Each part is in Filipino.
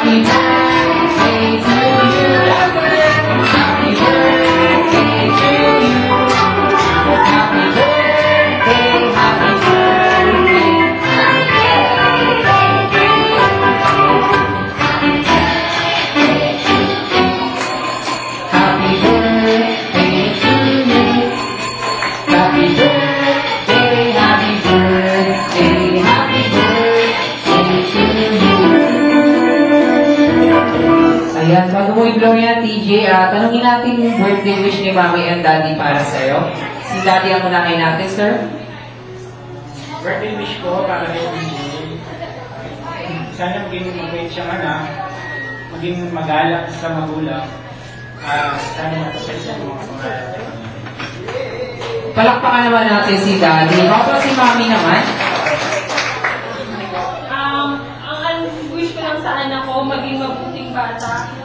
Happy birthday to you. Happy birthday to you. Happy birthday, happy birthday. Happy birthday to you. Happy birthday, happy birthday, happy birthday to you. Ayan, bago mo i-blow yan, TJ, tanungin natin yung birthday wish ni Mami and Daddy para sa'yo. Si Daddy ang unahin natin, sir. Birthday wish ko para kay DJ. Sana maging mabait siyang anak, maging magalak sa magulang. Sana matapos sa mga pangalan. Palakpakan naman natin si Daddy. Baka si Mami naman. Ang wish ko lang sa anak ko, maging mabuting bata.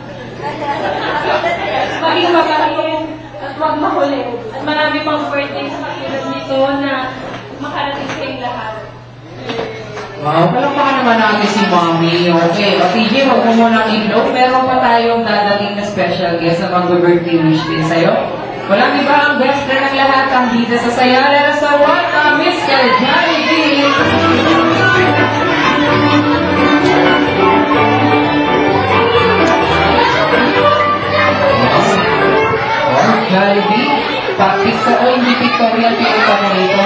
Maging magaling at huwag mahuli. At marami pang birthday sa katulad nito na makarating sa yung lahat. Wow, palakpakan naman natin si Mami. Okay, o TJ, huwag mo muna i-blow. Meron pa tayong dadating na special guest na mag-birthday wish din sa'yo. Walang iba ang best friend ng lahat, ang bida sa saya. Let us welcome Mr. Johnny D. Jollibee, pa-pizza o hindi pictorial pinita mo rito.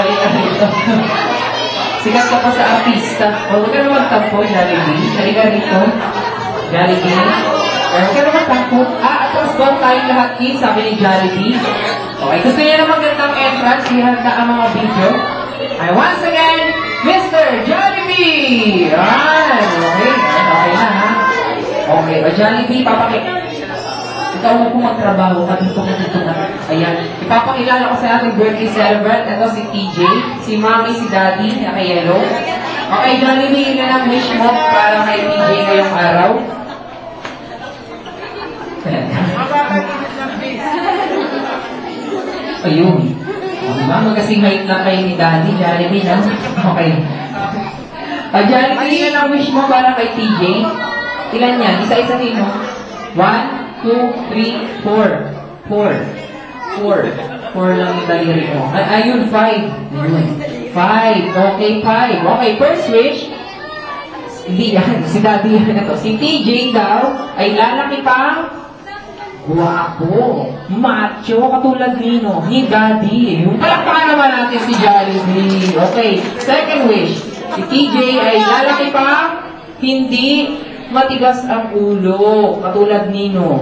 Sikat ka pa sa artista. Huwag ka naman magtampo, Jollibee. Halika rito. Jollibee. Huwag ka naman magtampo. Atras doon tayong lahat, kids, sabi ni Jollibee. Okay, gusto niya naman gandang entrance. Ihanda ang mga video. Ay, once again, Mr. Jollibee! Yan! Okay, okay na ha. Okay, o Jollibee, papakita. Ikaw mo po magtrabaho ka dito na. Ayan. Ipapakilala ko sa ating birthday celebrant. Ito si TJ, si Mami, si Daddy, na kay Yellow. Okay, Jollibee, yun na lang wish mo para kay TJ ngayong araw. Ayun. Diba? Magkasing height lang kayo ni Daddy, Jollibee, no? Okay. Jollibee, yun ang wish mo para kay TJ. Ilan yan? Isa-isahin mo. 1, 2, 3, 4. 4 lang yung daliri mo. Ayun, 5. Ayun. 5. Okay, 5. Okay, first wish. Hindi yan. Si Daddy yan ito. Si TJ daw ay lalaki pang guwapo, macho, katulad nino, ni Daddy. Yung palakpakan naman natin si Jollibee. Okay, second wish. Si TJ ay lalaki pang hindi matigas ang ulo, katulad nino.